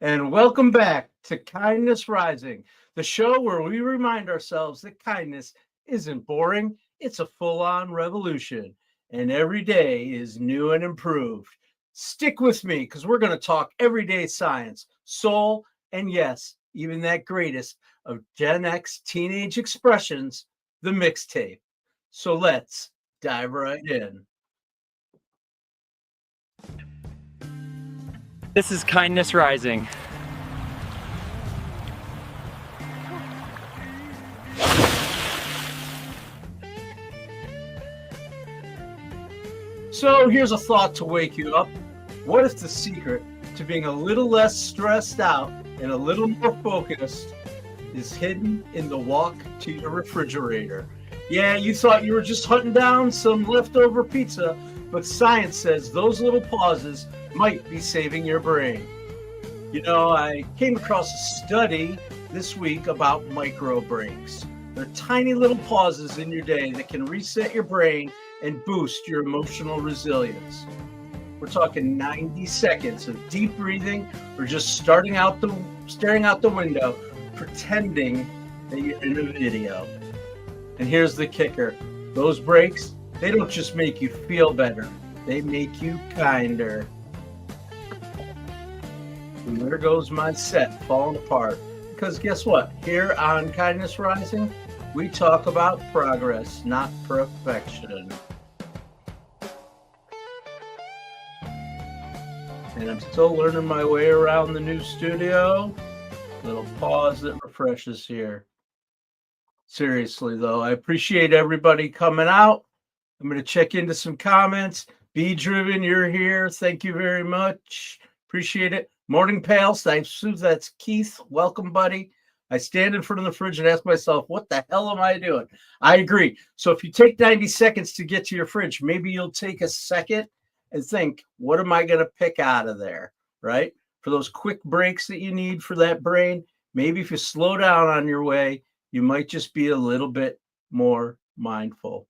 and welcome back to Kindness Rising, the show where we remind ourselves that kindness isn't boring, it's a full on revolution, and every day is new and improved. Stick with me because we're going to talk everyday science, soul, and yes, even that greatest of Gen X teenage expressions, the mixtape. So let's dive right in. This is Kindness Rising. So here's a thought to wake you up. What if the secret to being a little less stressed out and a little more focused is hidden in the walk to your refrigerator? Yeah, you thought you were just hunting down some leftover pizza, but science says those little pauses might be saving your brain. You know, I came across a study this week about micro breaks. They're tiny little pauses in your day that can reset your brain and boost your emotional resilience. We're talking 90 seconds of deep breathing or just staring out the window, pretending that you're in a video. And here's the kicker. Those breaks, they don't just make you feel better, they make you kinder. And there goes my set falling apart. Because guess what? Here on Kindness Rising, we talk about progress, not perfection. And I'm still learning my way around the new studio. Little pause that refreshes here. Seriously, though, I appreciate everybody coming out. I'm going to check into some comments. Be Driven, you're here. Thank you very much. Appreciate it. Morning Pals, thanks. That's Keith. Welcome, buddy. I stand in front of the fridge and ask myself, what the hell am I doing? I agree. So if you take 90 seconds to get to your fridge, maybe you'll take a second and think, what am I going to pick out of there, right? For those quick breaks that you need for that brain, maybe if you slow down on your way, you might just be a little bit more mindful.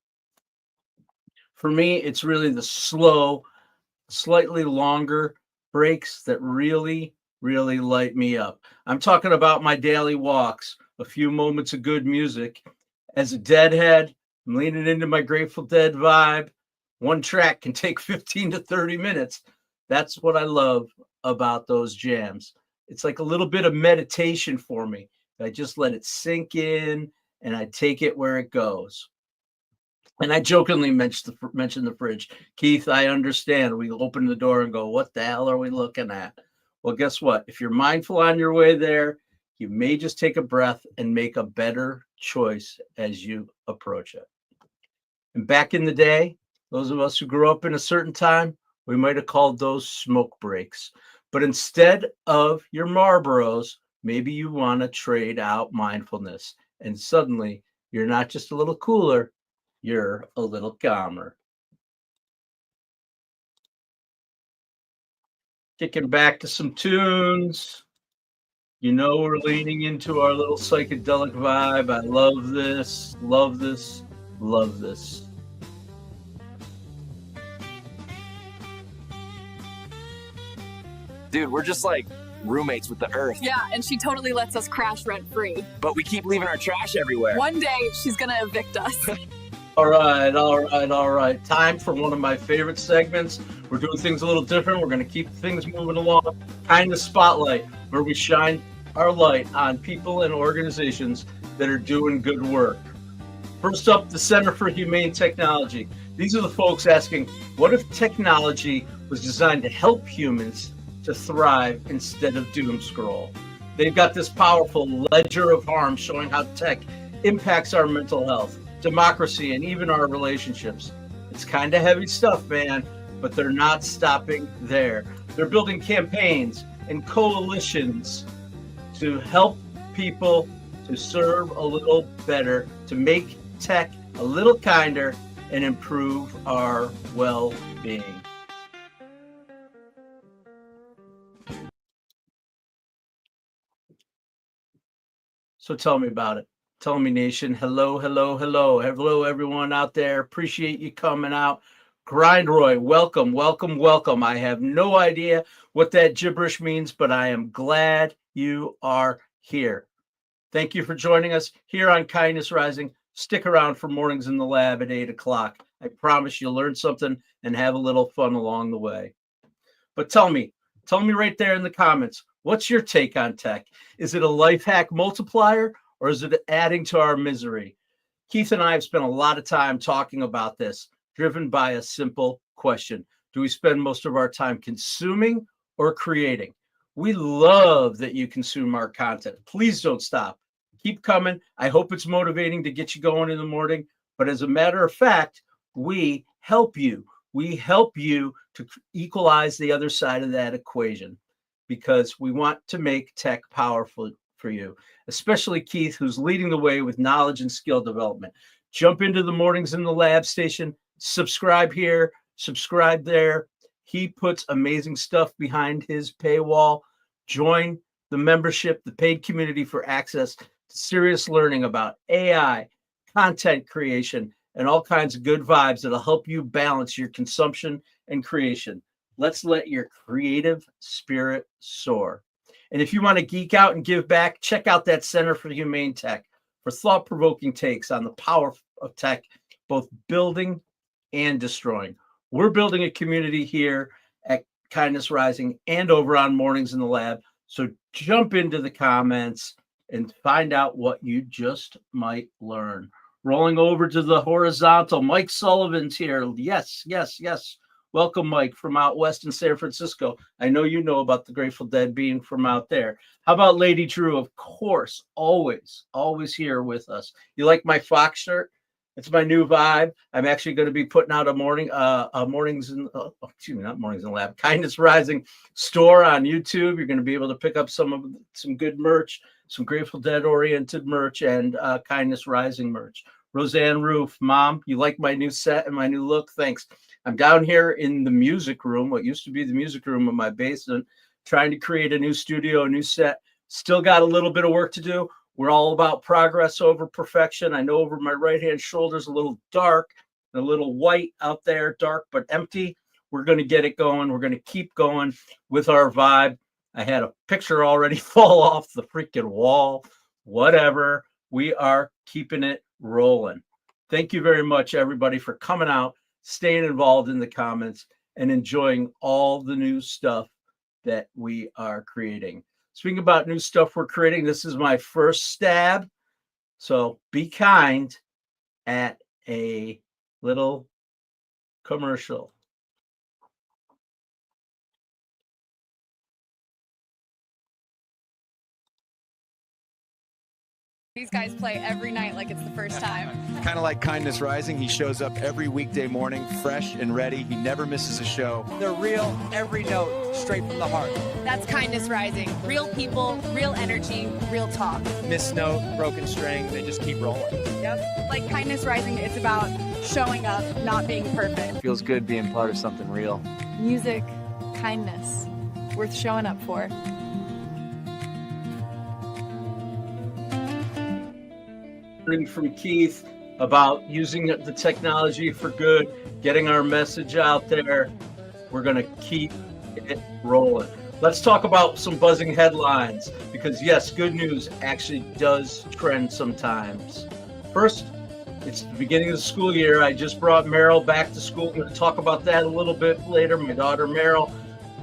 For me, it's really the slow, slightly longer breaks that really light me up. I'm talking about my daily walks, a few moments of good music. As a deadhead, I'm leaning into my Grateful Dead vibe. One track can take 15 to 30 minutes. That's what I love about those jams. It's like a little bit of meditation for me. I just let it sink in and I take it where it goes. And I jokingly mentioned the fridge. Keith, I understand. We open the door and go, what the hell are we looking at? Well, guess what? If you're mindful on your way there, you may just take a breath and make a better choice as you approach it. And back in the day, those of us who grew up in a certain time, we might have called those smoke breaks. But instead of your Marlboros, maybe you want to trade out mindfulness. And suddenly, you're not just a little cooler, you're a little calmer. Kicking back to some tunes. You know, we're leaning into our little psychedelic vibe. I love this, love this, love this. Dude, we're just like roommates with the earth. Yeah, and she totally lets us crash rent free. But we keep leaving our trash everywhere. One day, she's gonna evict us. All right. Time for one of my favorite segments. We're doing things a little different. We're going to keep things moving along. Kindness Spotlight, where we shine our light on people and organizations that are doing good work. First up, the Center for Humane Technology. These are the folks asking, what if technology was designed to help humans to thrive instead of doom scroll? They've got this powerful ledger of harm showing how tech impacts our mental health, democracy, and even our relationships. It's kind of heavy stuff, man, but they're not stopping there. They're building campaigns and coalitions to help people to serve a little better, to make tech a little kinder, and improve our well-being. So tell me about it. Tell me, Nation. Hello, everyone out there. Appreciate you coming out. Grindroy, welcome, welcome, welcome. I have no idea what that gibberish means, but I am glad you are here. Thank you for joining us here on Kindness Rising. Stick around for Mornings in the Lab at 8 o'clock. I promise you'll learn something and have a little fun along the way. But tell me right there in the comments, what's your take on tech? Is it a life hack multiplier or is it adding to our misery? Keith and I have spent a lot of time talking about this, driven by a simple question. Do we spend most of our time consuming or creating? We love that you consume our content. Please don't stop. Keep coming. I hope it's motivating to get you going in the morning. But as a matter of fact, we help you. We help you to equalize the other side of that equation because we want to make tech powerful for you, especially Keith, who's leading the way with knowledge and skill development. Jump into the Mornings in the Lab station. Subscribe here, subscribe there. He puts amazing stuff behind his paywall. Join the membership, the paid community for access to serious learning about AI, content creation, and all kinds of good vibes that'll help you balance your consumption and creation. Let's let your creative spirit soar. And if you want to geek out and give back, check out that Center for Humane Tech for thought-provoking takes on the power of tech, both building and destroying. We're building a community here at Kindness Rising and over on Mornings in the Lab. So jump into the comments and find out what you just might learn. Rolling over to the horizontal, Mike Sullivan's here. Yes, yes, yes. Welcome, Mike, from out west in San Francisco. I know you know about the Grateful Dead being from out there. How about Lady Drew? Of course, always here with us. You like my Fox shirt? It's my new vibe. I'm actually going to be putting out not Mornings in the Lab, Kindness Rising store on YouTube. You're going to be able to pick up some good merch, some Grateful Dead oriented merch, and Kindness Rising merch. Roseanne Roof, Mom, you like my new set and my new look? Thanks. I'm down here in the music room, what used to be the music room of my basement, trying to create a new studio, a new set. Still got a little bit of work to do. We're all about progress over perfection. I know over my right-hand shoulder is a little dark, a little white out there, dark but empty. We're going to get it going. We're going to keep going with our vibe. I had a picture already fall off the freaking wall. Whatever. We are keeping it rolling. Thank you very much, everybody, for coming out, staying involved in the comments, and enjoying all the new stuff that we are creating. Speaking about new stuff we're creating, this is my first stab. So be kind at a little commercial. These guys play every night like it's the first time. Kind of like Kindness Rising, he shows up every weekday morning, fresh and ready. He never misses a show. They're real, every note, straight from the heart. That's Kindness Rising. Real people, real energy, real talk. Miss note, broken string, they just keep rolling. Yep. Like Kindness Rising, it's about showing up, not being perfect. Feels good being part of something real. Music, kindness, worth showing up for. From Keith about using the technology for good, getting our message out there. We're going to keep it rolling. Let's talk about some buzzing headlines because, yes, good news actually does trend sometimes. First, it's the beginning of the school year. I just brought Meryl back to school. I'm going to talk about that a little bit later, my daughter Meryl.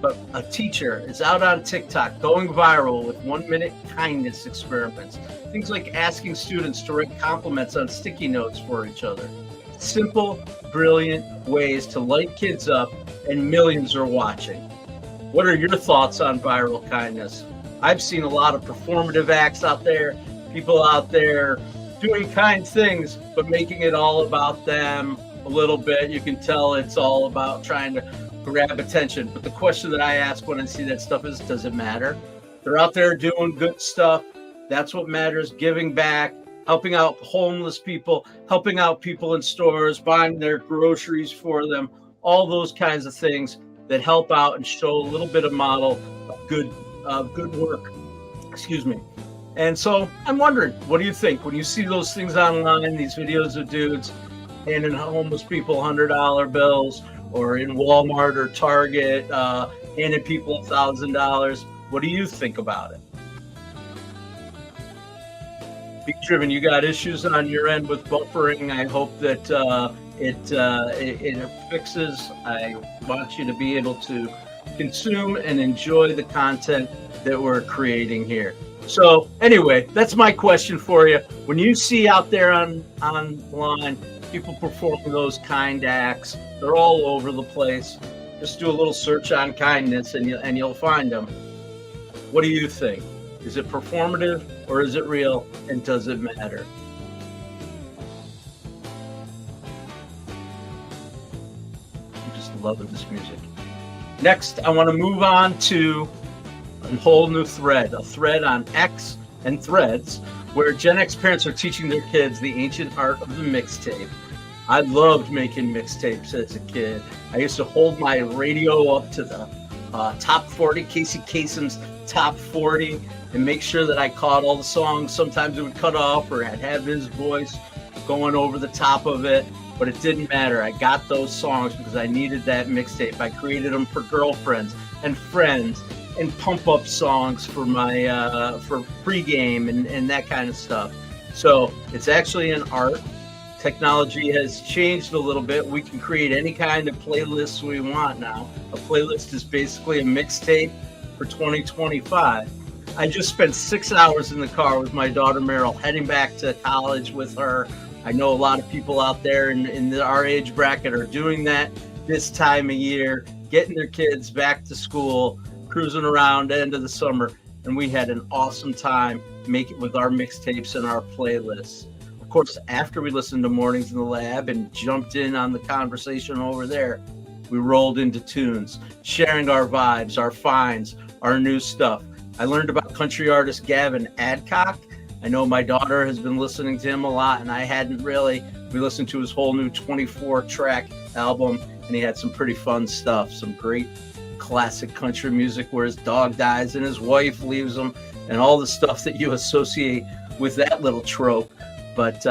But a teacher is out on TikTok going viral with 1-minute kindness experiments. Things like asking students to write compliments on sticky notes for each other. Simple, brilliant ways to light kids up, and millions are watching. What are your thoughts on viral kindness? I've seen a lot of performative acts out there, people out there doing kind things, but making it all about them a little bit. You can tell it's all about trying to grab attention. But the question that I ask when I see that stuff is, does it matter? They're out there doing good stuff. That's what matters. Giving back, helping out homeless people, helping out people in stores, buying their groceries for them, all those kinds of things that help out and show a little bit of model of good work. Excuse me. And so I'm wondering, what do you think when you see those things online, these videos of dudes handing homeless people $100 bills or in Walmart or Target, handing people $1,000. What do you think about it? Be Driven, you got issues on your end with buffering. I hope that it fixes. I want you to be able to consume and enjoy the content that we're creating here. So anyway, that's my question for you. When you see out there online people performing those kind acts, they're all over the place. Just do a little search on kindness and you'll find them. What do you think? Is it performative or is it real, and does it matter? I'm just loving this music. Next, I want to move on to a whole new thread, a thread on X and Threads, where Gen X parents are teaching their kids the ancient art of the mixtape. I loved making mixtapes as a kid. I used to hold my radio up to the top 40, Casey Kasem's top 40, and make sure that I caught all the songs. Sometimes it would cut off, or I'd have his voice going over the top of it, but it didn't matter. I got those songs because I needed that mixtape. I created them for girlfriends and friends, and pump up songs for my for pregame and that kind of stuff. So it's actually an art. Technology has changed a little bit. We can create any kind of playlists we want now. A playlist is basically a mixtape for 2025. I just spent 6 hours in the car with my daughter Meryl, heading back to college with her. I know a lot of people out there in our age bracket are doing that this time of year, getting their kids back to school, cruising around end of the summer, and we had an awesome time making with our mixtapes and our playlists. Of course, after we listened to Mornings in the Lab and jumped in on the conversation over there, we rolled into tunes, sharing our vibes, our finds, our new stuff. I learned about country artist Gavin Adcock. I know my daughter has been listening to him a lot, and I hadn't really. We listened to his whole new 24-track album, and he had some pretty fun stuff, some great classic country music where his dog dies and his wife leaves him, and all the stuff that you associate with that little trope. But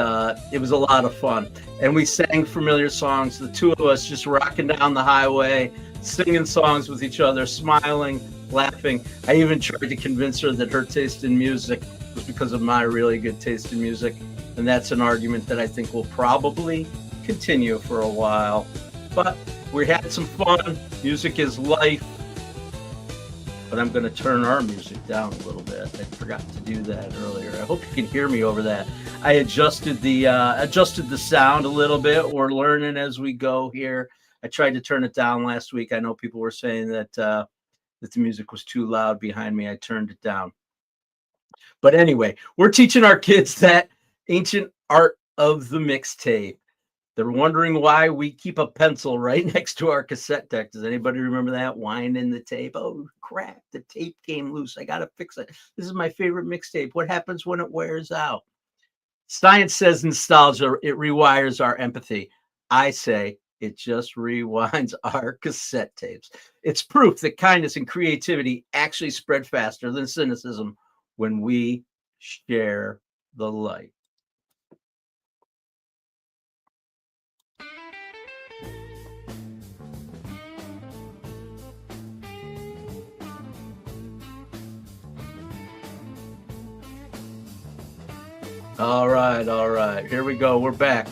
it was a lot of fun, and we sang familiar songs, the two of us just rocking down the highway, singing songs with each other, smiling, laughing. I even tried to convince her that her taste in music was because of my really good taste in music, and that's an argument that I think will probably continue for a while. But we had some fun. Music is life. But I'm going to turn our music down a little bit. I forgot to do that earlier. I hope you can hear me over that. I adjusted the sound a little bit. We're learning as we go here. I tried to turn it down last week. I know people were saying that the music was too loud behind me. I turned it down. But anyway, we're teaching our kids that ancient art of the mixtape. They're wondering why we keep a pencil right next to our cassette deck. Does anybody remember that? Winding the tape. Oh, crap. The tape came loose. I got to fix it. This is my favorite mixtape. What happens when it wears out? Science says nostalgia, it rewires our empathy. I say it just rewinds our cassette tapes. It's proof that kindness and creativity actually spread faster than cynicism when we share the light. All right. Here we go. We're back.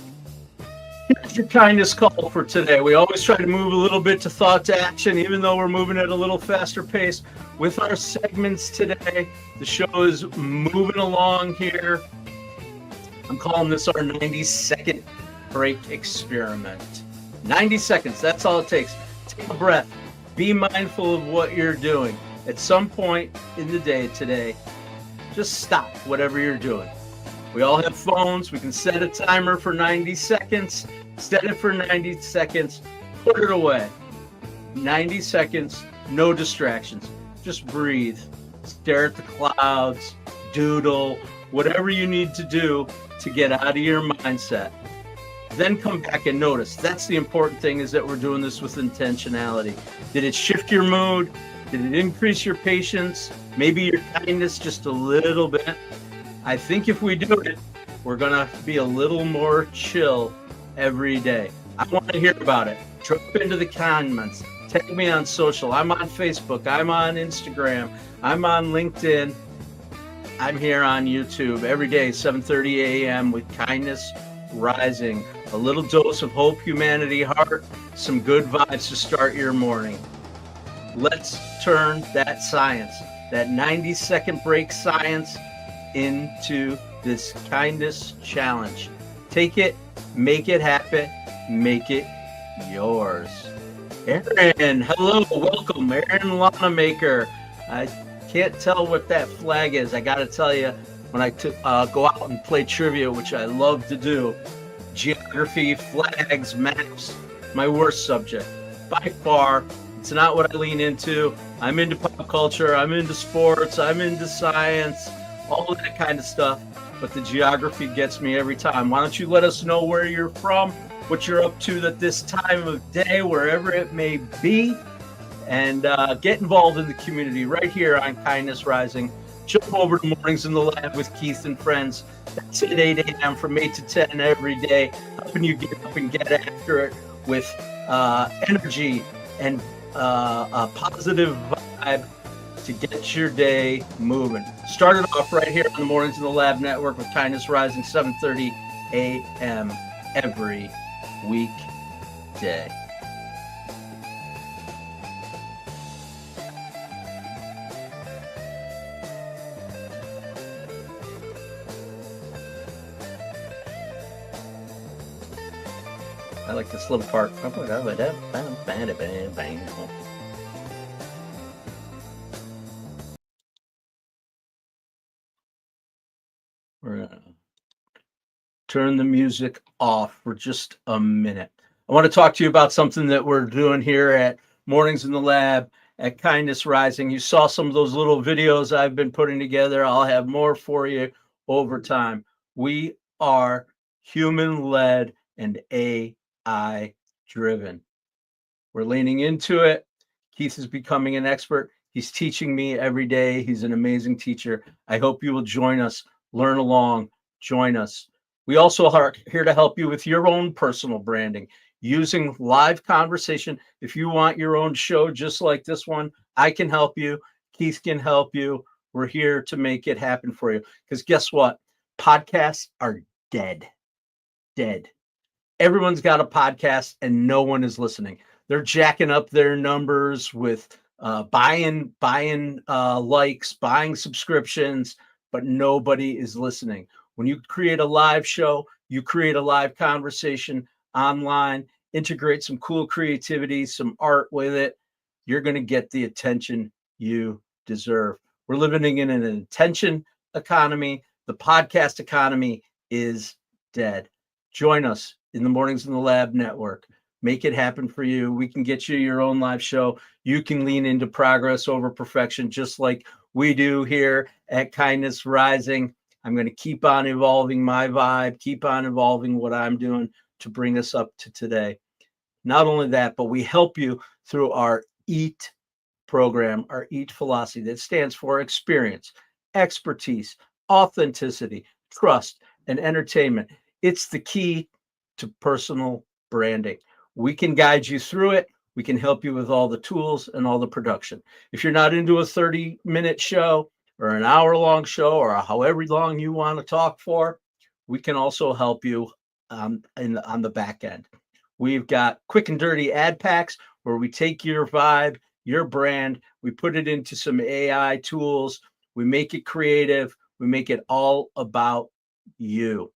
Here's your kindness call for today. We always try to move a little bit to thought to action, even though we're moving at a little faster pace. With our segments today, the show is moving along here. I'm calling this our 90-second break experiment. 90 seconds, that's all it takes. Take a breath. Be mindful of what you're doing. At some point in the day today, just stop whatever you're doing. We all have phones. We can set a timer for 90 seconds. Set it for 90 seconds. Put it away. 90 seconds, no distractions. Just breathe. Stare at the clouds. Doodle. Whatever you need to do to get out of your mindset. Then come back and notice. That's the important thing, is that we're doing this with intentionality. Did it shift your mood? Did it increase your patience? Maybe your kindness just a little bit? I think if we do it, we're going to be a little more chill every day. I want to hear about it. Drop into the comments. Tag me on social. I'm on Facebook. I'm on Instagram. I'm on LinkedIn. I'm here on YouTube every day, 7:30 a.m. with Kindness Rising. A little dose of hope, humanity, heart, some good vibes to start your morning. Let's turn that science, that 90-second break science, into this kindness challenge. Take it, make it happen, make it yours. Aaron, hello, welcome. Aaron Lawmaker. I can't tell what that flag is. I got to tell you, when I go out and play trivia, which I love to do, geography, flags, maps, my worst subject. By far, it's not what I lean into. I'm into pop culture, I'm into sports, I'm into science, all of that kind of stuff. But the geography gets me every time. Why don't you let us know where you're from, what you're up to at this time of day, wherever it may be, and get involved in the community right here on Kindness Rising. Jump over to Mornings in the Lab with Keith and friends. That's at 8 a.m. from 8 to 10 every day, helping you get up and get after it with energy and a positive vibe to get your day moving. Started off right here on the Mornings in the Lab Network with Kindness Rising, 7:30 a.m. every weekday. I like this little part. We're going to turn the music off for just a minute. I want to talk to you about something that we're doing here at Mornings in the Lab at Kindness Rising. You saw some of those little videos I've been putting together. I'll have more for you over time. We are human-led and AI-driven. We're leaning into it. Keith is becoming an expert. He's teaching me every day. He's an amazing teacher. I hope you will join us, learn along, join us. We also are here to help you with your own personal branding using live conversation. If you want your own show just like this one, I can help you. Keith can help you. We're here to make it happen for you. Because guess what? Podcasts are dead. Dead. Everyone's got a podcast and no one is listening. They're jacking up their numbers with buying likes, buying subscriptions, but nobody is listening. When you create a live show, you create a live conversation online, integrate some cool creativity, some art with it, you're going to get the attention you deserve. We're living in an attention economy. The podcast economy is dead. Join us in the Mornings in the Lab Network. Make it happen for you. We can get you your own live show. You can lean into progress over perfection, just like we do here at Kindness Rising. I'm going to keep on evolving my vibe, keep on evolving what I'm doing to bring us up to today. Not only that, but we help you through our EAT program, our EAT philosophy that stands for experience, expertise, authenticity, trust, and entertainment. It's the key to personal branding. We can guide you through it. We can help you with all the tools and all the production. If you're not into a 30-minute show or an hour-long show or however long you want to talk for, we can also help you on the back end. We've got quick and dirty ad packs where we take your vibe, your brand, we put it into some AI tools, we make it creative, we make it all about you.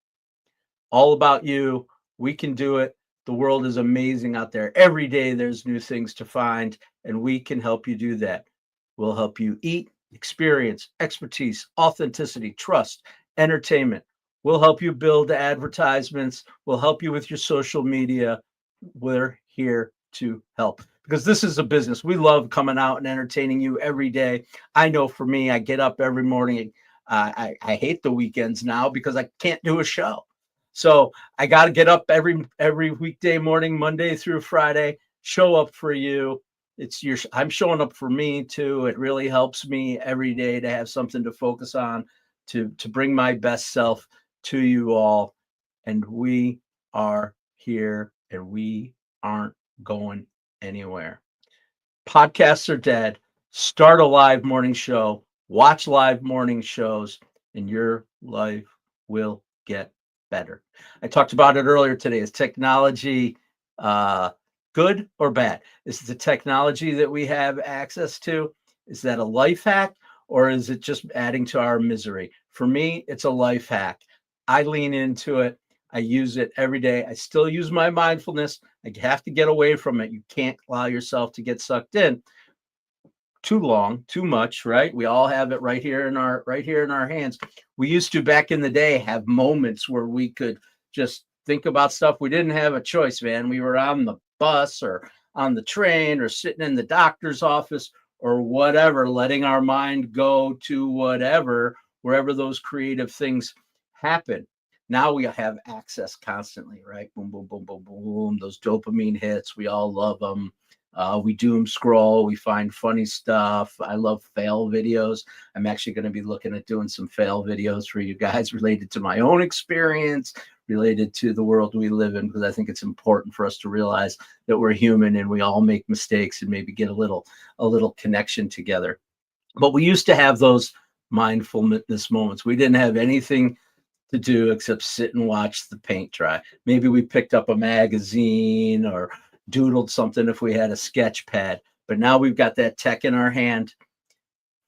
All about you. We can do it. The world is amazing out there. Every day there's new things to find, and we can help you do that. We'll help you eat, experience, expertise, authenticity, trust, entertainment. We'll help you build advertisements. We'll help you with your social media. We're here to help because this is a business. We love coming out and entertaining you every day. I know for me, I get up every morning. I hate the weekends now because I can't do a show. So I got to get up every weekday morning, Monday through Friday, show up for you. I'm showing up for me too. It really helps me every day to have something to focus on, to bring my best self to you all. And we are here and we aren't going anywhere. Podcasts are dead. Start a live morning show, watch live morning shows, and your life will get better. I talked about it earlier today. Is technology good or bad? Is the technology that we have access to, is that a life hack, or is it just adding to our misery? For me, it's a life hack. I lean into it. I use it every day. I still use my mindfulness. I have to get away from it. You can't allow yourself to get sucked in too long, too much, right? We all have it right here in our hands. We used to, back in the day, have moments where we could just think about stuff. We didn't have a choice, man. We were on the bus or on the train or sitting in the doctor's office or whatever, letting our mind go to whatever, wherever those creative things happen. Now we have access constantly, right? Boom, boom, boom, boom, boom. Those dopamine hits, we all love them. We doom scroll, we find funny stuff. I love fail videos. I'm actually going to be looking at doing some fail videos for you guys related to my own experience, related to the world we live in, because I think it's important for us to realize that we're human and we all make mistakes, and maybe get a little connection together. But we used to have those mindfulness moments. We didn't have anything to do except sit and watch the paint dry. Maybe we picked up a magazine or doodled something if we had a sketch pad. But now we've got that tech in our hand.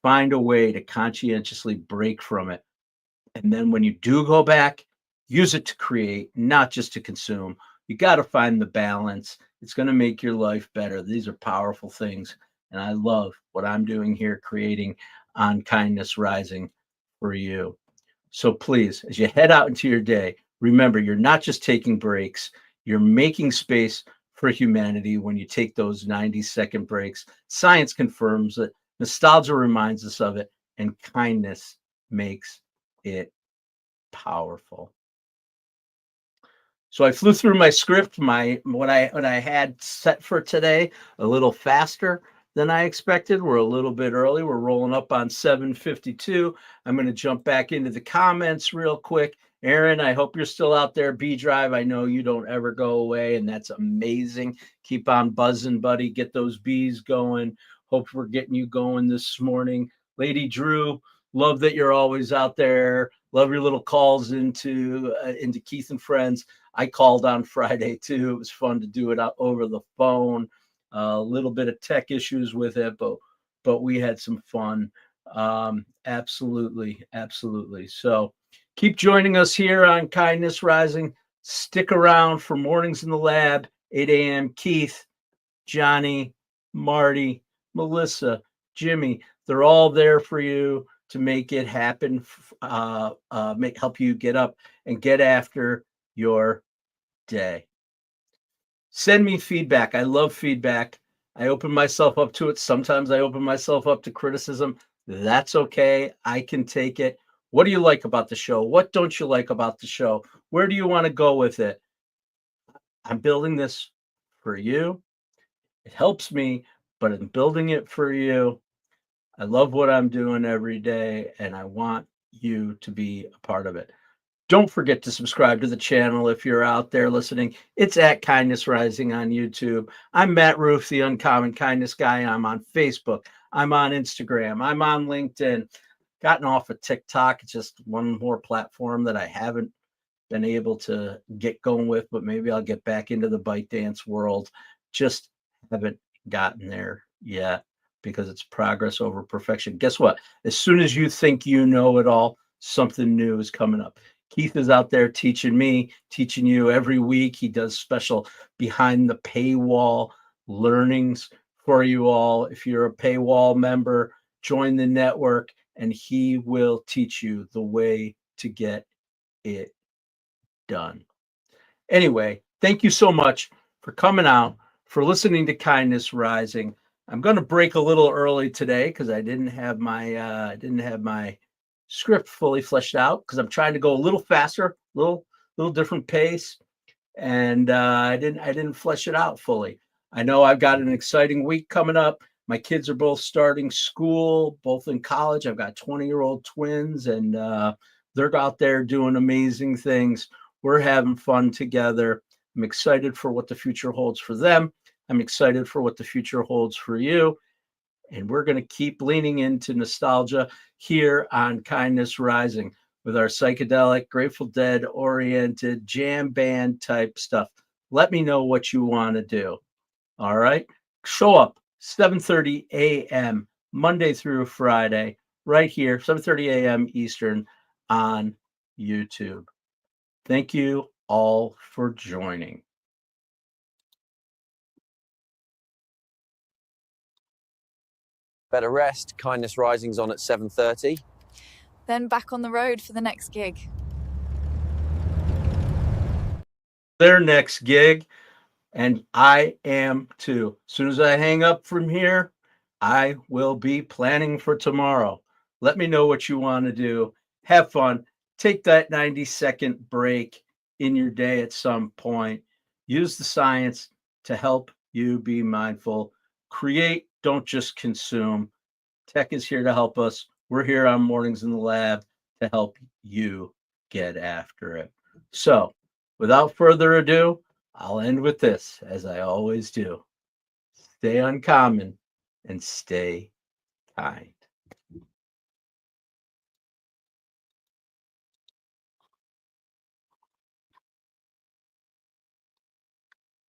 Find a way to conscientiously break from it. And then when you do go back, use it to create, not just to consume. You got to find the balance. It's going to make your life better. These are powerful things. And I love what I'm doing here, creating on Kindness Rising for you. So please, as you head out into your day, remember, you're not just taking breaks, you're making space for humanity when you take those 90-second breaks. Science confirms it, nostalgia reminds us of it, and kindness makes it powerful. So I flew through my script, what I had set for today, a little faster than I expected. We're a little bit early. We're rolling up on 7:52. I'm going to jump back into the comments real quick. Aaron, I hope you're still out there. B Drive, I know you don't ever go away, and that's amazing. Keep on buzzing, buddy. Get those bees going. Hope we're getting you going this morning. Lady Drew, love that you're always out there. Love your little calls into Keith and Friends. I called on Friday too. It was fun to do it out over the phone. A little bit of tech issues with it, but we had some fun. Absolutely. So keep joining us here on Kindness Rising. Stick around for Mornings in the Lab, 8 a.m. Keith, Johnny, Marty, Melissa, Jimmy, they're all there for you to make it happen, help you get up and get after your day. Send me feedback. I love feedback. I open myself up to it. Sometimes I open myself up to criticism. That's okay. I can take it. What do you like about the show? What don't you like about the show? Where do you want to go with it? I'm building this for you. It helps me, but I'm building it for you. I love what I'm doing every day, and I want you to be a part of it. Don't forget to subscribe to the channel if you're out there listening. It's at Kindness Rising on YouTube. I'm Matt Roof, the Uncommon Kindness Guy. I'm on Facebook. I'm on Instagram. I'm on LinkedIn. Gotten off of TikTok. It's just one more platform that I haven't been able to get going with, but maybe I'll get back into the ByteDance world. Just haven't gotten there yet because it's progress over perfection. Guess what? As soon as you think you know it all, something new is coming up. Keith is out there teaching me, teaching you every week. He does special behind the paywall learnings for you all. If you're a paywall member, join the network and he will teach you the way to get it done. Anyway, thank you so much for coming out, for listening to Kindness Rising. I'm going to break a little early today because I didn't have my script fully fleshed out, because I'm trying to go a little faster, little different pace, and I didn't flesh it out fully. I know I've got an exciting week coming up. My kids are both starting school, both in college. I've got 20-year-old twins, and they're out there doing amazing things. We're having fun together. I'm excited for what the future holds for them. I'm excited for what the future holds for you. And we're going to keep leaning into nostalgia here on Kindness Rising with our psychedelic, Grateful Dead oriented jam band type stuff. Let me know what you want to do. All right. Show up 7:30 a.m. Monday through Friday, right here, 7:30 a.m. Eastern on YouTube. Thank you all for joining. Better rest. Kindness Rising's on at 7:30. Then back on the road for the next gig. Their next gig, and I am too. As soon as I hang up from here, I will be planning for tomorrow. Let me know what you want to do. Have fun. Take that 90-second break in your day at some point. Use the science to help you be mindful. Create, don't just consume. Tech is here to help us. We're here on Mornings in the Lab to help you get after it. So, without further ado, I'll end with this, as I always do. Stay uncommon and stay kind.